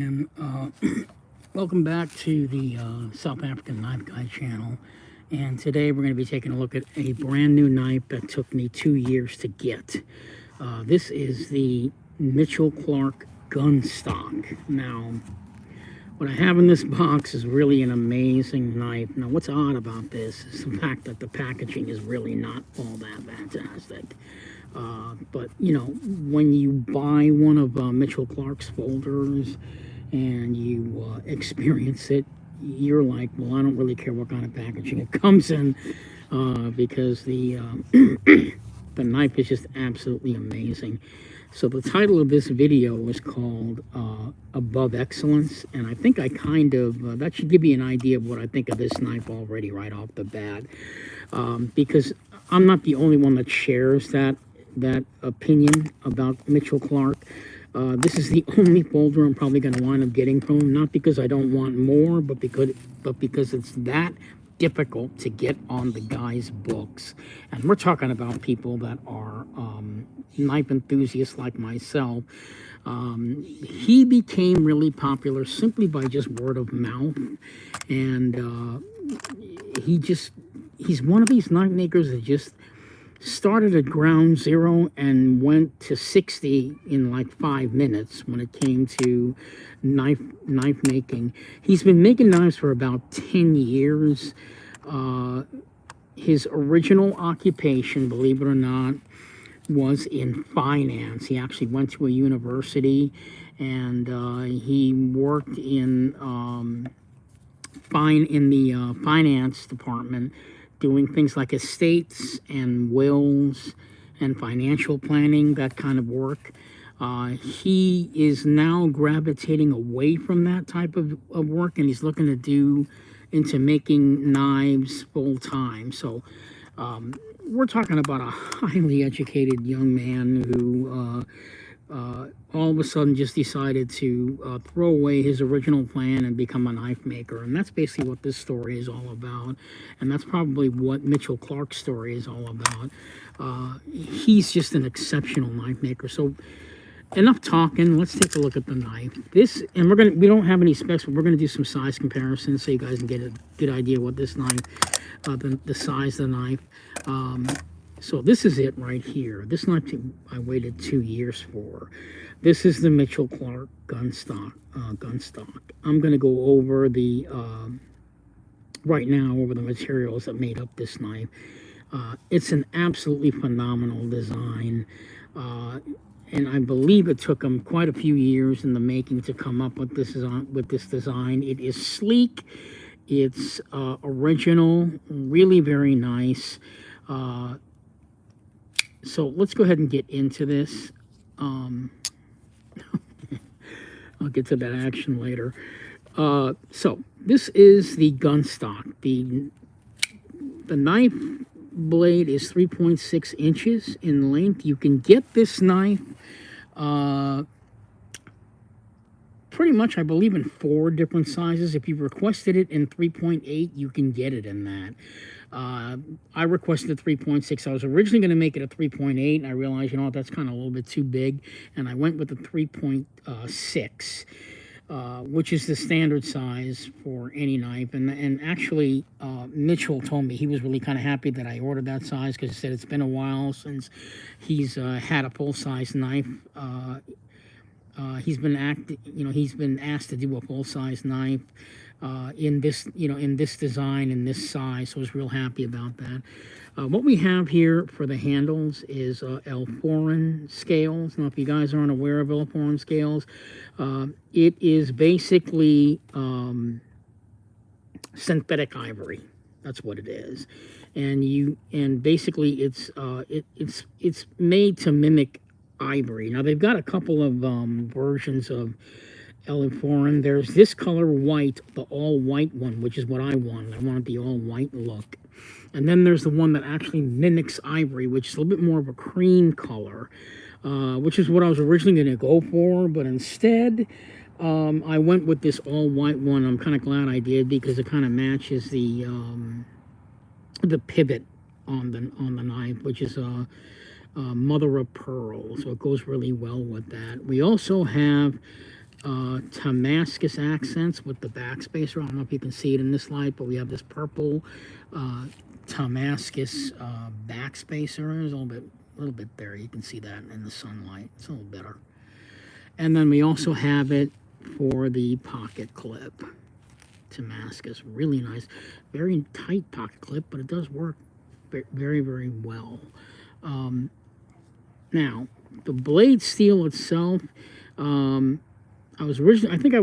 And welcome back to the South African Knife Guy channel. And today we're going to be taking a look at a brand new knife that took me 2 years to get. This is the Mitchell Clark GUNSTOCK. Now, what I have in this box is really an amazing knife. Now, what's odd about this is the fact that the packaging is really not all that fantastic. But, you know, when you buy one of Mitchell Clark's folders and you experience it, you're like, well, I don't really care what kind of packaging it comes in because the knife is just absolutely amazing. So the title of this video is called Above Excellence, and I think I kind of, that should give you an idea of what I think of this knife already right off the bat, because I'm not the only one that shares that opinion about Mitchell Clark. This is the only folder I'm probably going to wind up getting from him, not because I don't want more, but because it's that difficult to get on the guy's books. And we're talking about people that are knife enthusiasts like myself. He became really popular simply by just word of mouth, and he's one of these knife makers that just started at ground zero and went to 60 in like 5 minutes when it came to knife making. He's been making knives for about 10 years. His original occupation, believe it or not, was in finance. He actually went to a university, and he worked in the finance department, doing things like estates and wills and financial planning, that kind of work. He is now gravitating away from that type of work, and he's looking to do into making knives full time. So we're talking about a highly educated young man who all of a sudden just decided to throw away his original plan and become a knife maker. And that's basically what this story is all about. And that's probably what Mitchell Clark's story is all about. He's just an exceptional knife maker. So enough talking. Let's take a look at the knife. And we don't have any specs, but we're gonna do some size comparisons so you guys can get a good idea what this knife, the size of the knife. So this is it right here. This knife I waited 2 years for. This is the Mitchell Clark GUNSTOCK. I'm going to go over right now over the materials that made up this knife. It's an absolutely phenomenal design. And I believe it took him quite a few years in the making to come up with this design. It is sleek. It's original, really very nice. So let's go ahead and get into this. I'll get to that action later. So this is the GUNSTOCK. The knife blade is 3.6 inches in length. You can get this knife pretty much, I believe, in 4 different sizes. If you requested it in 3.8, you can get it in that. I requested a 3.6. I was originally going to make it a 3.8, and I realized, you know what, that's kind of a little bit too big, and I went with a 3.6, which is the standard size for any knife. And actually, Mitchell told me he was really kind of happy that I ordered that size, because he said it's been a while since he's had a full-size knife. He's been asked to do a full-size knife in this design, in this size, so I was real happy about that. What we have here for the handles is L4 scales. Now, if you guys aren't aware of L4 scales, it is basically synthetic ivory. That's what it is, and basically it's made to mimic ivory. Now, they've got a couple of versions of L4. There's this color white, the all white one, which is what I wanted. I wanted the all white look. And then there's the one that actually mimics ivory, which is a little bit more of a cream color, which is what I was originally going to go for. But instead, I went with this all white one. I'm kind of glad I did, because it kind of matches the pivot on the knife, which is mother of pearl, so it goes really well with that. We also have Damascus accents with the backspacer. I don't know if you can see it in this light, but we have this purple Damascus backspacer. There's a little bit there. You can see that in the sunlight. It's a little better. And then we also have it for the pocket clip. Damascus, really nice, very tight pocket clip, but it does work very, very well. Now, the blade steel itself, I think I was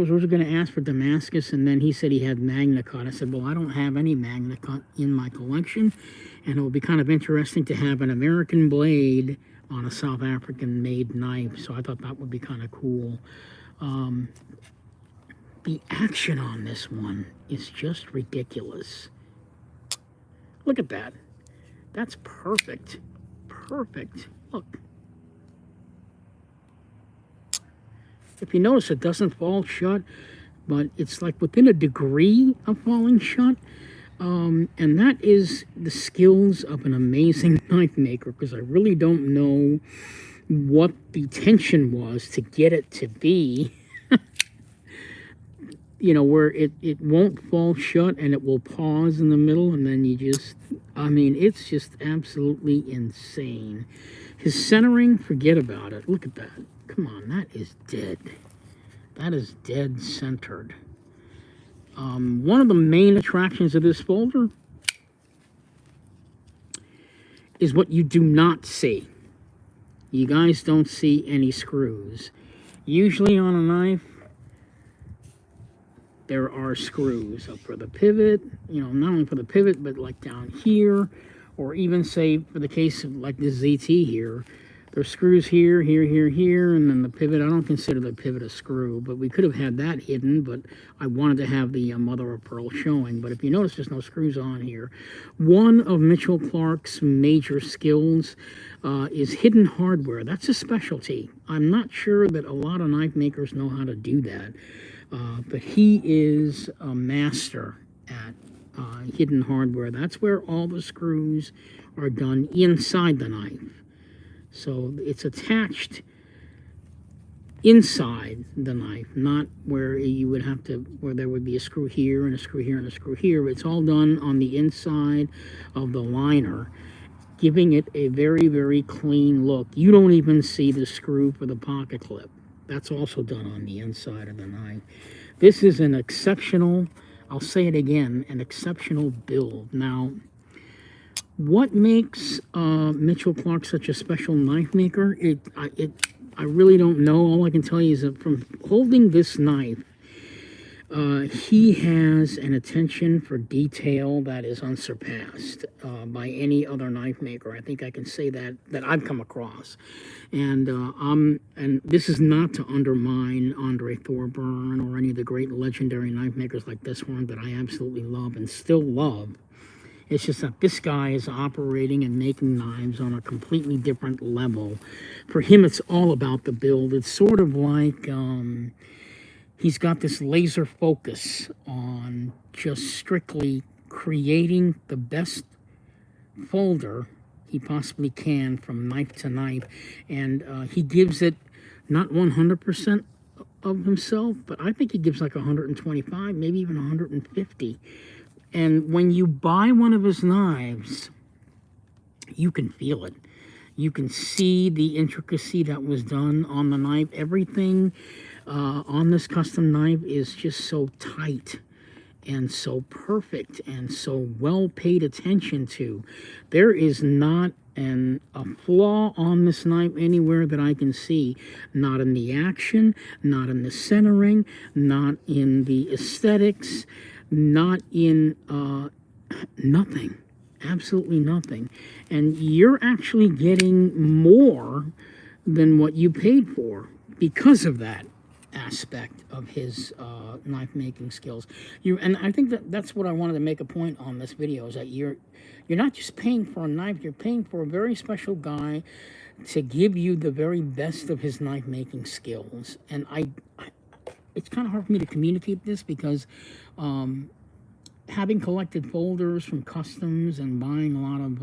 originally going to ask for Damascus, and then he said he had Magna Cut. I said, well, I don't have any Magna Cut in my collection, and it would be kind of interesting to have an American blade on a South African-made knife, so I thought that would be kind of cool. The action on this one is just ridiculous. Look at that. That's perfect. Perfect. Look. If you notice, it doesn't fall shut, but it's like within a degree of falling shut. And that is the skills of an amazing knife maker, because I really don't know what the tension was to get it to be you know, where it won't fall shut and it will pause in the middle, and then you just, I mean, it's just absolutely insane. His centering, forget about it. Look at that. Come on, that is dead. That is dead centered. One of the main attractions of this folder is what you do not see. You guys don't see any screws. Usually on a knife, there are screws up for the pivot, you know, not only for the pivot, but like down here, or even say for the case of like this ZT here, there's screws here, here, and then the pivot. I don't consider the pivot a screw, but we could have had that hidden, but I wanted to have the mother of pearl showing. But if you notice, there's no screws on here. One of Mitchell Clark's major skills is hidden hardware. That's a specialty. I'm not sure that a lot of knife makers know how to do that. But he is a master at hidden hardware. That's where all the screws are done inside the knife. So it's attached inside the knife, not where you would have to, where there would be a screw here and a screw here and a screw here. It's all done on the inside of the liner, giving it a very, very clean look. You don't even see the screw for the pocket clip. That's also done on the inside of the knife. This is an exceptional, I'll say it again, an exceptional build. Now, what makes Mitchell Clark such a special knife maker? I really don't know. All I can tell you is that from holding this knife, he has an attention for detail that is unsurpassed by any other knife maker. I think I can say that I've come across. And and this is not to undermine Andre Thorburn or any of the great legendary knife makers like this one that I absolutely love and still love. It's just that this guy is operating and making knives on a completely different level. For him, it's all about the build. It's sort of like he's got this laser focus on just strictly creating the best folder he possibly can from knife to knife. And he gives it not 100% of himself, but I think he gives like 125, maybe even 150. And when you buy one of his knives, you can feel it. You can see the intricacy that was done on the knife. Everything on this custom knife is just so tight and so perfect and so well paid attention to. There is not a flaw on this knife anywhere that I can see. Not in the action, not in the centering, not in the aesthetics, not in nothing. Absolutely nothing. And you're actually getting more than what you paid for because of that aspect of his knife making skills. And I think that's what I wanted to make a point on this video, is that you're not just paying for a knife, you're paying for a very special guy to give you the very best of his knife making skills. And it's kind of hard for me to communicate this because having collected folders from customs and buying a lot of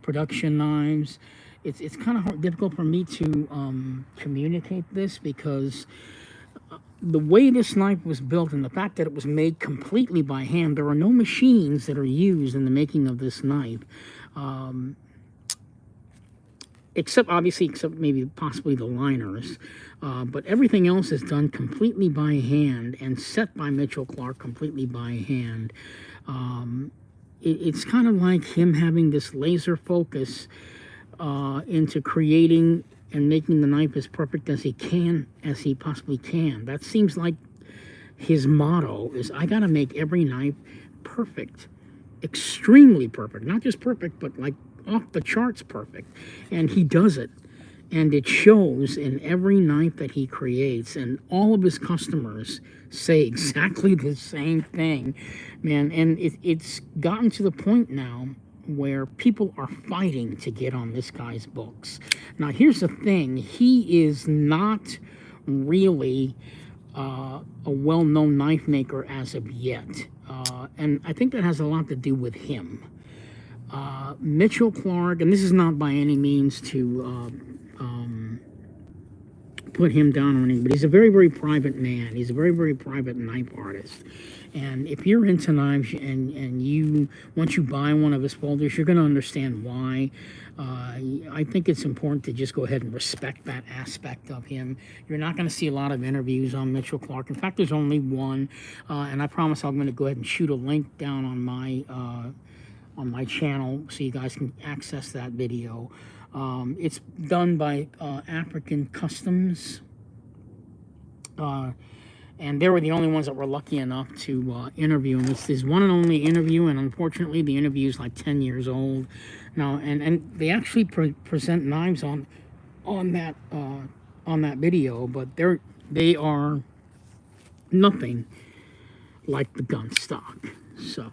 production knives, it's kind of difficult for me to communicate this because the way this knife was built and the fact that it was made completely by hand, there are no machines that are used in the making of this knife. Except maybe possibly the liners. But everything else is done completely by hand and set by Mitchell Clark completely by hand. It's kind of like him having this laser focus into creating and making the knife as perfect as he possibly can. That seems like his motto is, I gotta make every knife perfect, extremely perfect, not just perfect, but like off the charts perfect. And he does it, and it shows in every knife that he creates, and all of his customers say exactly the same thing, man. And it's gotten to the point now where people are fighting to get on this guy's books. Now here's the thing, he is not really a well-known knife maker as of yet, and I think that has a lot to do with him. Mitchell Clark, and this is not by any means to put him down or anything, but he's a very, very private man. He's a very, very private knife artist. And if you're into knives and you, once you buy one of his folders, you're going to understand why. I think it's important to just go ahead and respect that aspect of him. You're not going to see a lot of interviews on Mitchell Clark. In fact, there's only one, and I promise I'm going to go ahead and shoot a link down on my channel so you guys can access that video. It's done by African Customs, and they were the only ones that were lucky enough to interview him. It's his one and only interview, and unfortunately the interview is like 10 years old now, and they actually present knives on that video, but they are nothing like the GUNSTOCK. So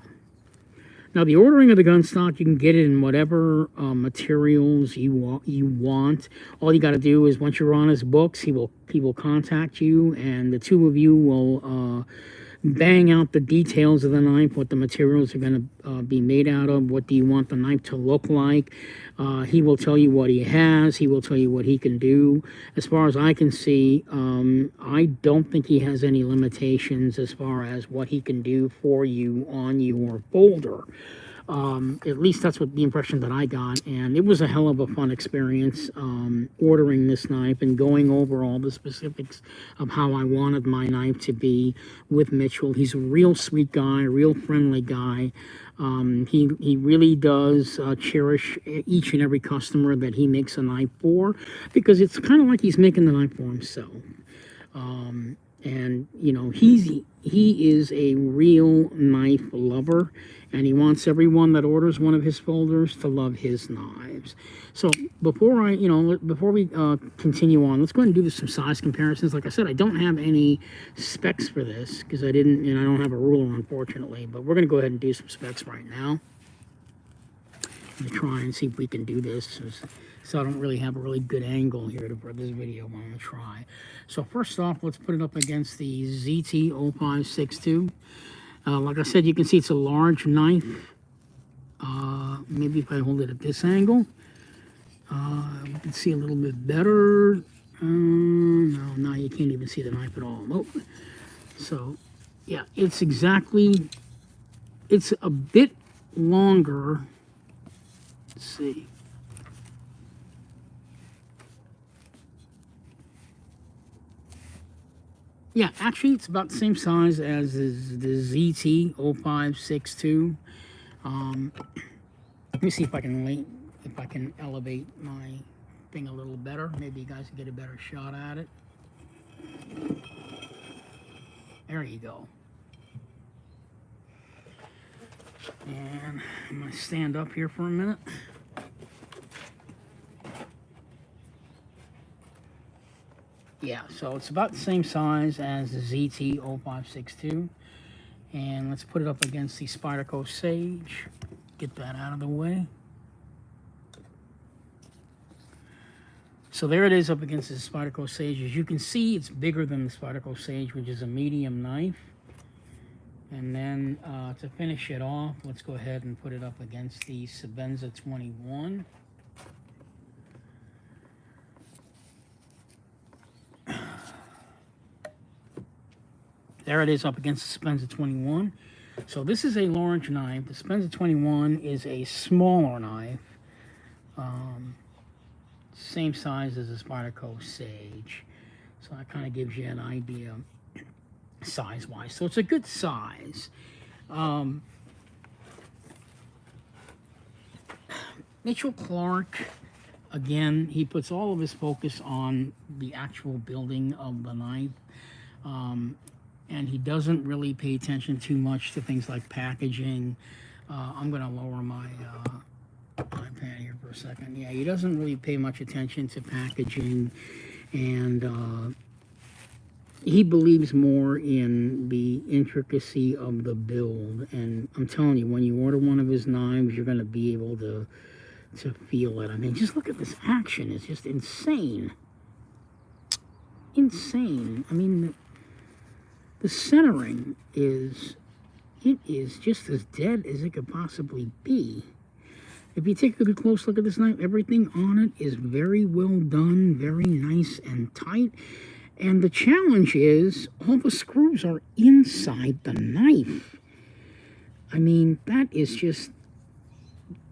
now, the ordering of the GUNSTOCK, you can get it in whatever materials you want. All you got to do is, once you're on his books, he will contact you, and the two of you will bang out the details of the knife, what the materials are going to be made out of, what do you want the knife to look like. He will tell you what he has. He will tell you what he can do. As far as I can see, I don't think he has any limitations as far as what he can do for you on your folder. At least that's what the impression that I got, and it was a hell of a fun experience ordering this knife and going over all the specifics of how I wanted my knife to be with Mitchell. He's a real sweet guy, a real friendly guy. He really does cherish each and every customer that he makes a knife for, because it's kind of like he's making the knife for himself. And you know, he is a real knife lover, and he wants everyone that orders one of his folders to love his knives. So before we continue on, let's go ahead and do some size comparisons. Like I said, I don't have any specs for this because I didn't, and I don't have a ruler, unfortunately. But we're going to go ahead and do some specs right now. I'm going to try and see if we can do this. So I don't really have a really good angle here for this video, but I'm going to try. So first off, let's put it up against the ZT-0562. Like I said, you can see it's a large knife. Maybe if I hold it at this angle, you can see a little bit better. No, now you can't even see the knife at all. Nope. So, yeah, it's a bit longer. Let's see. Yeah, actually, it's about the same size as the ZT-0562. Let me see if I can elevate my thing a little better. Maybe you guys can get a better shot at it. There you go. And I'm going to stand up here for a minute. Yeah, so it's about the same size as the ZT-0562. And let's put it up against the Spyderco Sage. Get that out of the way. So there it is up against the Spyderco Sage. As you can see, it's bigger than the Spyderco Sage, which is a medium knife. And then to finish it off, let's go ahead and put it up against the Sebenza 21. There it is up against the Spencer 21. So this is a large knife. The Spencer 21 is a smaller knife. Same size as the Spyderco Sage. So that kind of gives you an idea size-wise. So it's a good size. Mitchell Clark, again, he puts all of his focus on the actual building of the knife. And he doesn't really pay attention too much to things like packaging. I'm going to lower my iPad here for a second. Yeah, he doesn't really pay much attention to packaging, and he believes more in the intricacy of the build. And I'm telling you, when you order one of his knives, you're going to be able to feel it. I mean, just look at this action. It's just insane. Insane. I mean, the centering is just as dead as it could possibly be. If you take a good close look at this knife, everything on it is very well done, very nice and tight. And the challenge is all the screws are inside the knife. I mean, that is just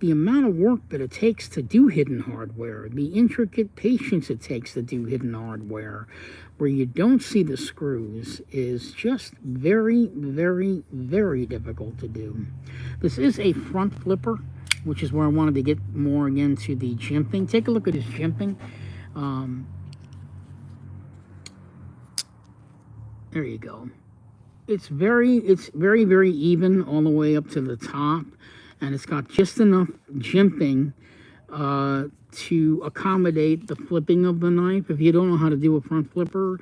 the amount of work that it takes to do hidden hardware, the intricate patience it takes to do hidden hardware, where you don't see the screws, is just very, very, very difficult to do. This is a front flipper, which is where I wanted to get more again to the jimping. Take a look at his jimping. There you go. It's very, very even all the way up to the top. And it's got just enough jimping to accommodate the flipping of the knife. If you don't know how to do a front flipper,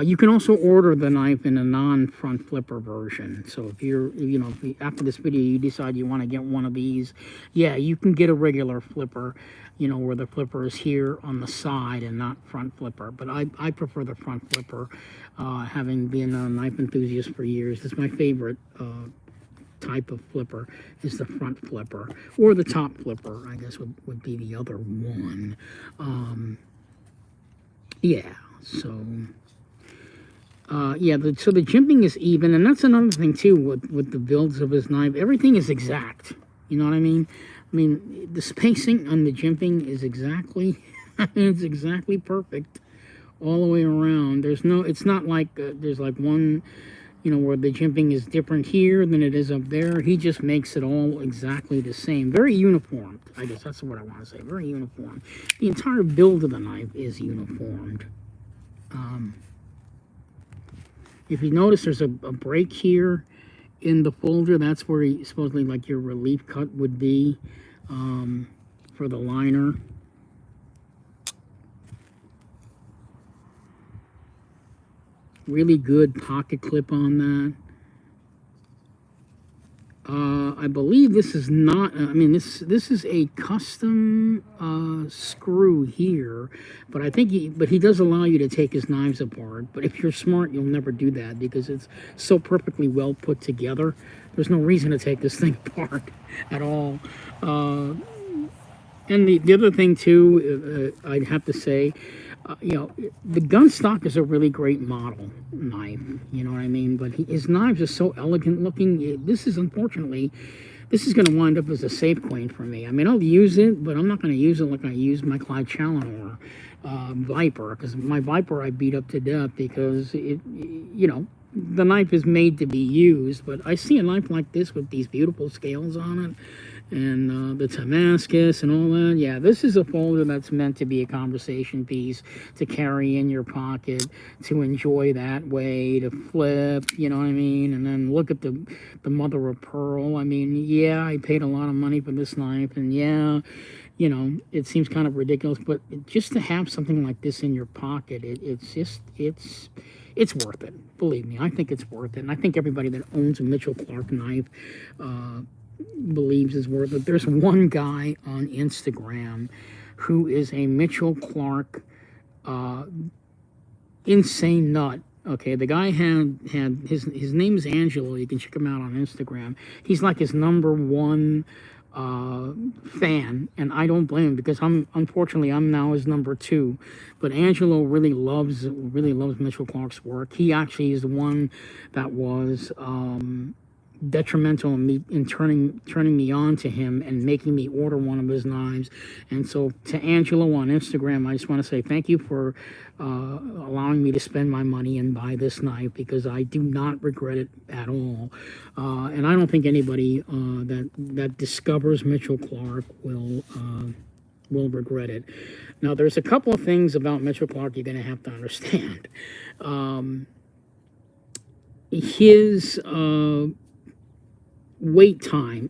you can also order the knife in a non-front flipper version. So if you're, if after this video you decide you want to get one of these, yeah, you can get a regular flipper, where the flipper is here on the side and not front flipper. But I prefer the front flipper, having been a knife enthusiast for years. It's my favorite type of flipper is the front flipper, or the top flipper, I guess would be the other one. Yeah, so yeah, so the jimping is even, and that's another thing too with the builds of his knife. Everything is exact. You know what I mean? I mean, the spacing on the jimping is exactly, it's exactly perfect all the way around. There's no, it's not like there's like one, where the jimping is different here than it is up there. He just makes it all exactly the same. Very uniformed, I guess that's what I want to say. Very uniform. The entire build of the knife is uniformed. If you notice, there's a break here in the folder. That's where supposedly like your relief cut would be for the liner. Really good pocket clip on that. I believe this is not, I mean, this is a custom screw here, but I think he does allow you to take his knives apart. But if you're smart, you'll never do that because it's so perfectly well put together. There's no reason to take this thing apart at all. And the other thing too, I'd have to say, the GUNSTOCK is a really great model knife, you know what I mean? But his knives are so elegant looking. This is, unfortunately, this is going to wind up as a safe coin for me. I mean, I'll use it, but I'm not going to use it like I use my Clyde Challoner Viper, because my Viper I beat up to death because the knife is made to be used. But I see a knife like this with these beautiful scales on it, and the Damascus and all that. Yeah, this is a folder that's meant to be a conversation piece to carry in your pocket, to enjoy that way, to flip, you know what I mean? And then look at the mother of pearl. I mean, yeah, I paid a lot of money for this knife, and yeah, it seems kind of ridiculous, but just to have something like this in your pocket, it's worth it. Believe me, I think it's worth it. And I think everybody that owns a Mitchell Clark knife believes is worth it. There's one guy on Instagram who is a Mitchell Clark insane nut. Okay, the guy had his name is Angelo. You can check him out on Instagram. He's like his #1 fan, and I don't blame him because unfortunately I'm now his number two. But Angelo really loves Mitchell Clark's work. He actually is the one that was detrimental in me in turning me on to him and making me order one of his knives. And so to Angelo on Instagram, I just want to say thank you for allowing me to spend my money and buy this knife, because I do not regret it at all. And I don't think anybody that discovers Mitchell Clark will regret it. Now, there's a couple of things about Mitchell Clark you're going to have to understand. His wait time.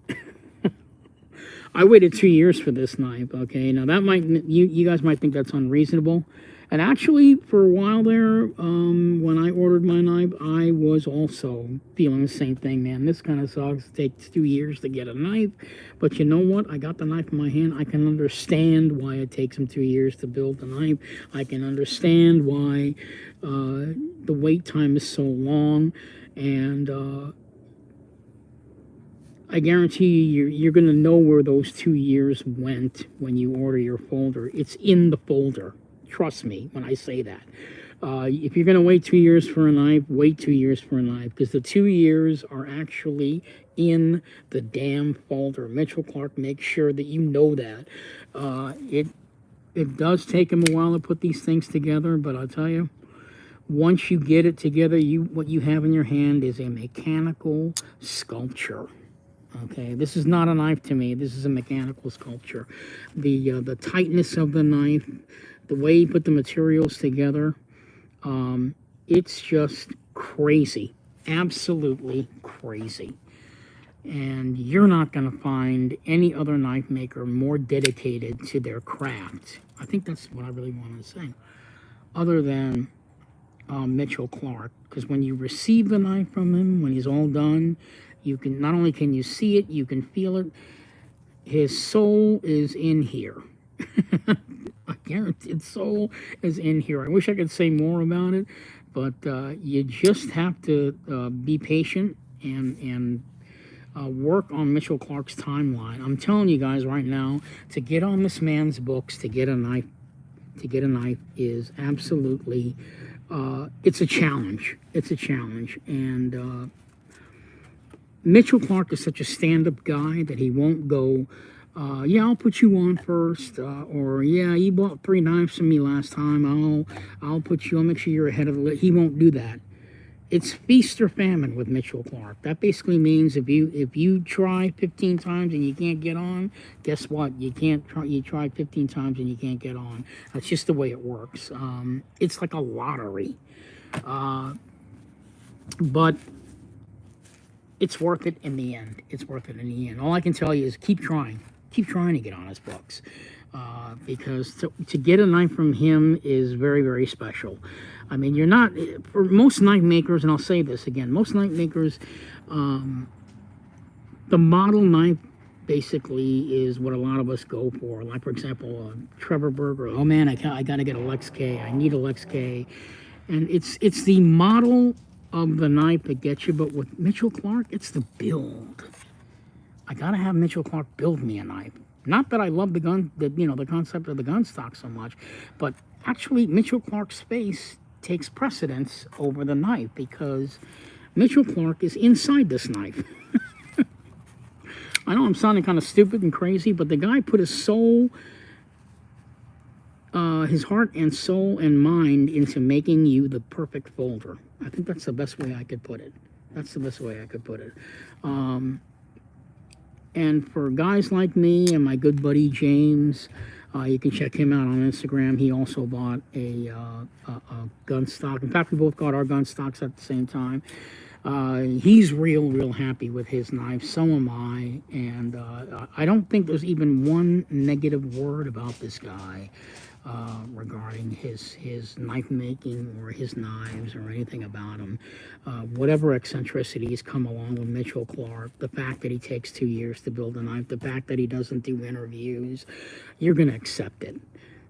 I waited 2 years for this knife. Okay, now that might you guys might think that's unreasonable, and actually for a while there, when I ordered my knife, I was also feeling the same thing. Man, this kind of sucks. It takes 2 years to get a knife, but you know what? I got the knife in my hand. I can understand why it takes them 2 years to build the knife. I can understand why the wait time is so long, and I guarantee you're going to know where those 2 years went when you order your folder. It's in the folder. Trust me when I say that. If you're going to wait 2 years for a knife, wait 2 years for a knife, because the 2 years are actually in the damn folder. Mitchell Clark makes sure that you know that. It does take him a while to put these things together, but I'll tell you, once you get it together, what you have in your hand is a mechanical sculpture. Okay, this is not a knife to me. This is a mechanical sculpture. The tightness of the knife, the way you put the materials together, it's just crazy. Absolutely crazy. And you're not going to find any other knife maker more dedicated to their craft. I think that's what I really want to say. Other than Mitchell Clark, because when you receive the knife from him, when he's all done, you can not only can you see it, you can feel it. His soul is in here. I guarantee his soul is in here. I wish I could say more about it, but you just have to be patient and work on Mitchell Clark's timeline. I'm telling you guys right now, to get on this man's books, to get a knife is absolutely it's a challenge. It's a challenge, and Mitchell Clark is such a stand-up guy that he won't go, yeah, I'll put you on first, or yeah, you bought 3 knives from me last time. I'll put you. I'll make sure you're ahead of the list. He won't do that. It's feast or famine with Mitchell Clark. That basically means if you try 15 times and you can't get on, guess what? You can't try. You try 15 times and you can't get on. That's just the way it works. It's like a lottery, but it's worth it in the end. It's worth it in the end. All I can tell you is keep trying to get on his books, because to get a knife from him is very, very special. I mean, you're not, for most knife makers, and I'll say this again, most knife makers, the model knife basically is what a lot of us go for. Like, for example, Trevor Berger, oh man, I got to get a Lex K. I need a Lex K. And it's the model of the knife that gets you, but with Mitchell Clark, it's the build. I got to have Mitchell Clark build me a knife. Not that I love the concept of the GUNSTOCK so much, but actually Mitchell Clark's face takes precedence over the knife, because Mitchell Clark is inside this knife. I know I'm sounding kind of stupid and crazy, but the guy put his soul, his heart and soul and mind into making you the perfect folder. I think that's the best way I could put it. That's the best way I could put it. And for guys like me and my good buddy James, you can check him out on Instagram. He also bought a GUNSTOCK. In fact, we both got our GUNSTOCKs at the same time. He's real happy with his knife. So am I. And I don't think there's even one negative word about this guy regarding his knife making or his knives or anything about him. Whatever eccentricities come along with Mitchell Clark, the fact that he takes 2 years to build a knife, the fact that he doesn't do interviews, you're going to accept it.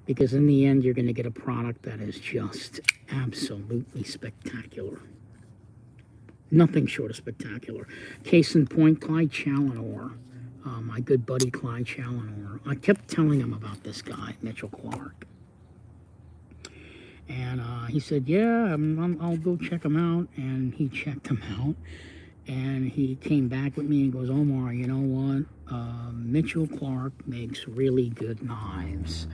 Because in the end, you're going to get a product that is just absolutely spectacular. Nothing short of spectacular. Case in point, Clyde Challenor. my good buddy Clyde Challenor. I kept telling him about this guy, Mitchell Clark. And he said, yeah, I'll go check him out. And he checked him out. And he came back with me and goes, Omar, you know what? Mitchell Clark makes really good knives.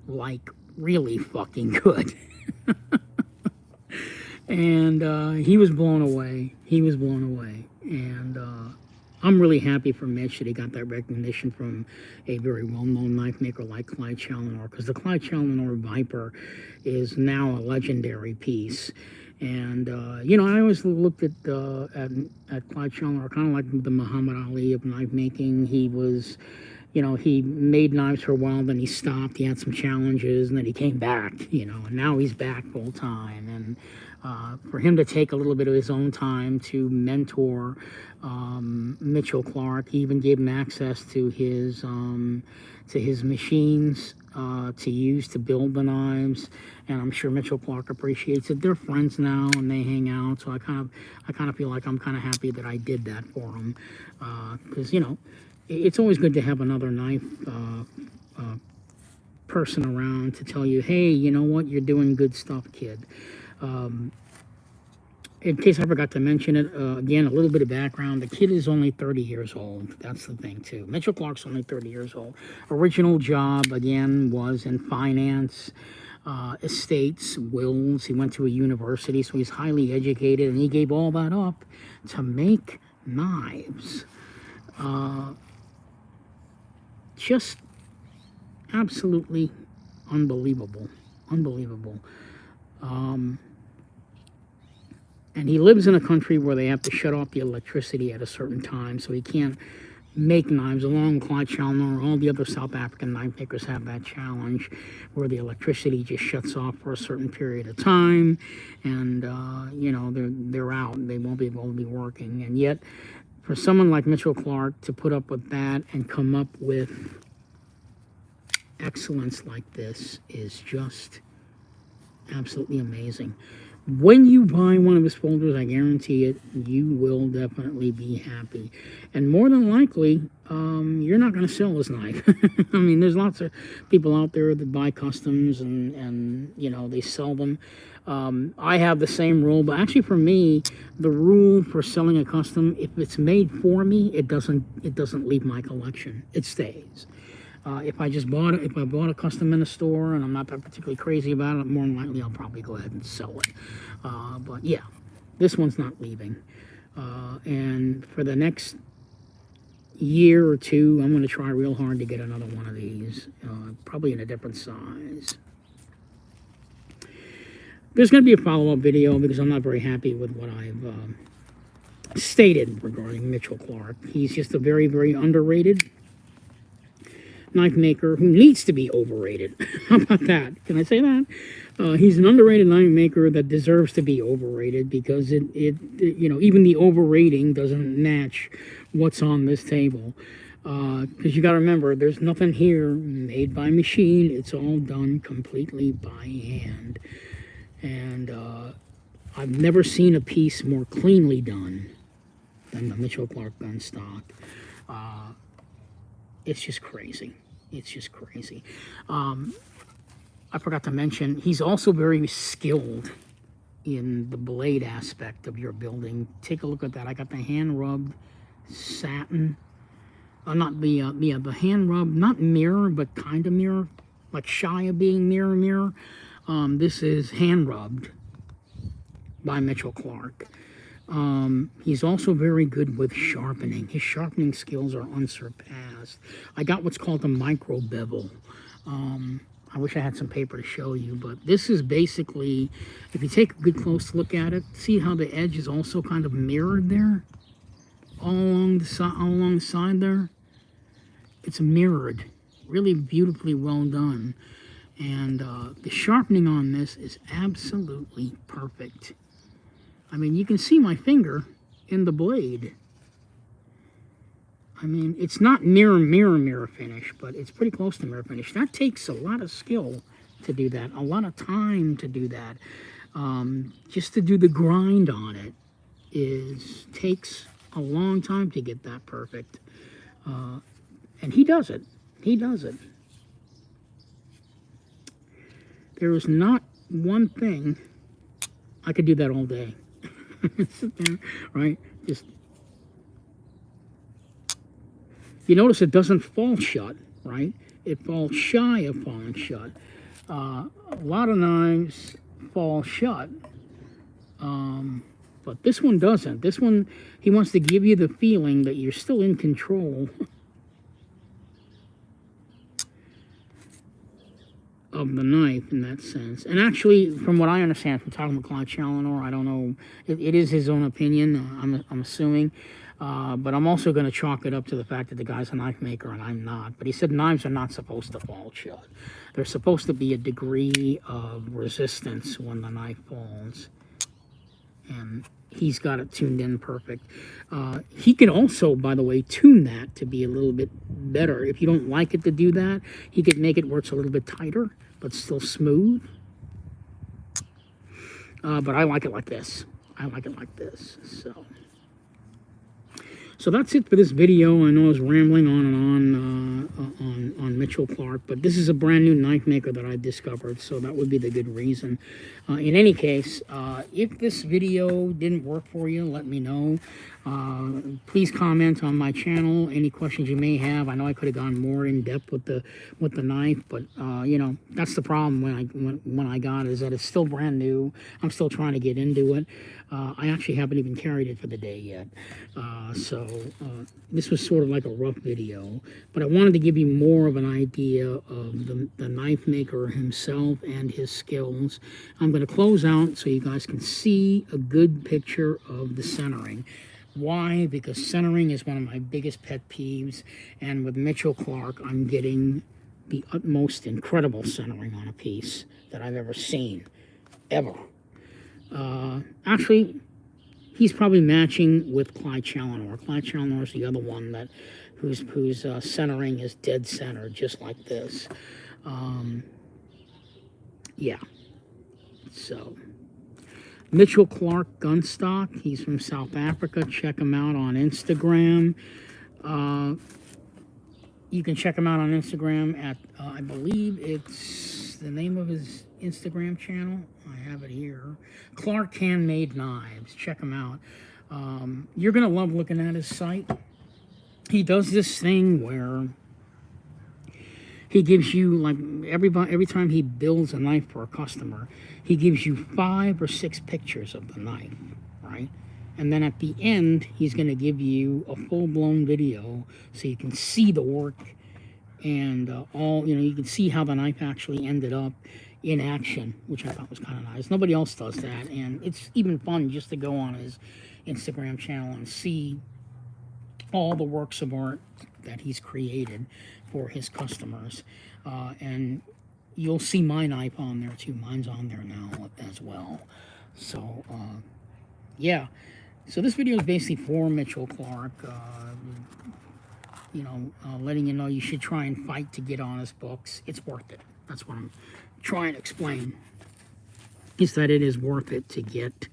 Like, really fucking good. And he was blown away. He was blown away. And I'm really happy for Mitch that he got that recognition from a very well-known knife maker like Clyde Challenor, because the Clyde Challenor Viper is now a legendary piece. And you know, I always looked at Clyde Challenor kind of like the Muhammad Ali of knife making. He was, you know, he made knives for a while, then he stopped. He had some challenges, and then he came back. You know, and now he's back full time. And for him to take a little bit of his own time to mentor Mitchell Clark, he even gave him access to his machines to use to build the knives, and I'm sure Mitchell Clark appreciates it. They're friends now, and they hang out. So I kind of feel like I'm kind of happy that I did that for him, because you know, it's always good to have another knife person around to tell you, hey, you know what, you're doing good stuff, kid. In case I forgot to mention it, again, a little bit of background. The kid is only 30 years old. That's the thing, too. Mitchell Clark's only 30 years old. Original job, again, was in finance, estates, wills. He went to a university, so he's highly educated, and he gave all that up to make knives. Just absolutely unbelievable. Unbelievable. And he lives in a country where they have to shut off the electricity at a certain time, so he can't make knives. Along with Clyde Challenor, all the other South African knife makers have that challenge where the electricity just shuts off for a certain period of time, and you know, they're out. They won't be able to be working. And yet, for someone like Mitchell Clark to put up with that and come up with excellence like this is just absolutely amazing. When you buy one of his folders, I guarantee it, you will definitely be happy. And more than likely, you're not going to sell this knife. I mean, there's lots of people out there that buy customs and you know, they sell them. I have the same rule, but actually for me, the rule for selling a custom, if it's made for me, it doesn't leave my collection. It stays. If I bought a custom in a store and I'm not that particularly crazy about it, more than likely I'll probably go ahead and sell it. But yeah, this one's not leaving. And for the next year or two, I'm going to try real hard to get another one of these, probably in a different size. There's going to be a follow-up video because I'm not very happy with what I've stated regarding Mitchell Clark. He's just a very, very underrated knife maker who needs to be overrated. How about that? Can I say that? He's an underrated knife maker that deserves to be overrated because it you know, even the overrating doesn't match what's on this table. Because you got to remember, there's nothing here made by machine. It's all done completely by hand. And I've never seen a piece more cleanly done than the Mitchell Clark GUNSTOCK. It's just crazy. It's just crazy. I forgot to mention, he's also very skilled in the blade aspect of your building. Take a look at that. I got the hand-rubbed satin. Not the hand-rubbed, not mirror, but kind of mirror. Like shy of being mirror. This is hand-rubbed by Mitchell Clark. He's also very good with sharpening. His sharpening skills are unsurpassed. I got what's called a micro bevel. I wish I had some paper to show you, but this is basically, if you take a good close look at it, see how the edge is also kind of mirrored there? All along the side there? It's mirrored. Really beautifully well done. And the sharpening on this is absolutely perfect. I mean, you can see my finger in the blade. I mean, it's not mirror finish, but it's pretty close to mirror finish. That takes a lot of skill to do that, a lot of time to do that. Just to do the grind on it takes a long time to get that perfect. And he does it. He does it. There is not one thing. I could do that all day. Sit there, right? Just, you notice it doesn't fall shut, right? It falls shy of falling shut. A lot of knives fall shut, but this one doesn't. This one, he wants to give you the feeling that you're still in control of the knife in that sense. And actually, from what I understand from talking with Clyde Challenor, I don't know, it is his own opinion, I'm assuming. But I'm also going to chalk it up to the fact that the guy's a knife maker and I'm not. But he said knives are not supposed to fall shut. There's supposed to be a degree of resistance when the knife falls. And he's got it tuned in perfect. He can also, by the way, tune that to be a little bit better. If you don't like it to do that, he could make it where it's a little bit tighter, but still smooth. But I like it like this. I like it like this. So that's it for this video. I know I was rambling on and on Mitchell Clark, but this is a brand new knife maker that I discovered, so that would be the good reason. In any case, if this video didn't work for you, let me know. Please comment on my channel, any questions you may have. I know I could have gone more in depth with the knife, but you know, that's the problem when I got it, is that it's still brand new. I'm still trying to get into it. I actually haven't even carried it for the day yet. So this was sort of like a rough video, but I wanted to give you more of an idea of the knife maker himself and his skills. I'm going to close out so you guys can see a good picture of the centering. Why? Because centering is one of my biggest pet peeves, and with Mitchell Clark, I'm getting the utmost incredible centering on a piece that I've ever seen, ever. Actually, he's probably matching with Clyde Challenor. Clyde Challenor is the other one that whose centering is dead center, just like this. Yeah. So, Mitchell Clark GUNSTOCK. He's from South Africa. Check him out on Instagram. You can check him out on Instagram at, I believe it's the name of his Instagram channel. I have it here. Clark Handmade Knives. Check him out. You're going to love looking at his site. He does this thing where he gives you, like, every time he builds a knife for a customer, he gives you 5 or 6 pictures of the knife, right? And then at the end, he's going to give you a full-blown video so you can see the work and you can see how the knife actually ended up in action, which I thought was kind of nice. Nobody else does that, and it's even fun just to go on his Instagram channel and see all the works of art that he's created for his customers. And you'll see my knife on there too. Mine's on there now as well. So, yeah. So this video is basically for Mitchell Clark. Letting you know you should try and fight to get on his books. It's worth it. That's what I'm trying to explain. Is that it is worth it to get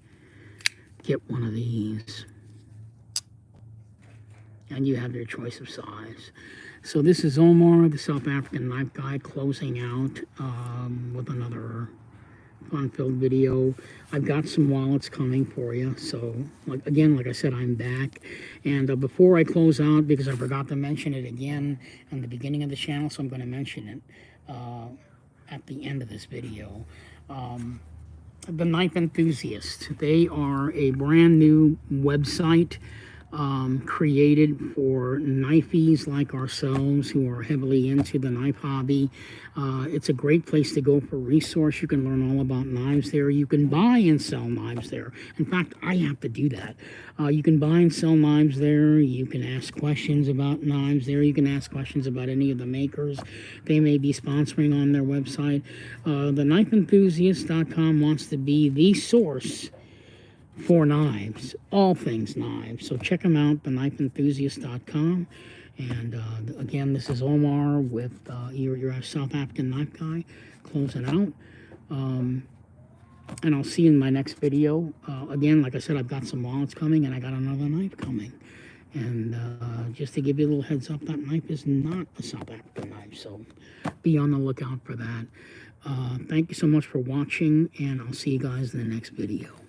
one of these. And you have your choice of size. So this is Omar, the South African knife guy, closing out with another fun-filled video. I've got some wallets coming for you. So, like I said, I'm back. And before I close out, because I forgot to mention it again in the beginning of the channel, so I'm going to mention it at the end of this video. The Knife Enthusiast. They are a brand new website created for knifeys like ourselves who are heavily into the knife hobby. It's a great place to go for resource. You can learn all about knives there. You can buy and sell knives there. In fact, I have to do that. You can buy and sell knives there. You can ask questions about knives there. You can ask questions about any of the makers they may be sponsoring on their website. The knifeenthusiast.com wants to be the source for knives, all things knives. So check them out, theknifeenthusiast.com. And again, this is Omar with your South African knife guy, closing out. And I'll see you in my next video. Again, like I said, I've got some wallets coming and I got another knife coming. And just to give you a little heads up, that knife is not a South African knife, so be on the lookout for that. Thank you so much for watching, and I'll see you guys in the next video.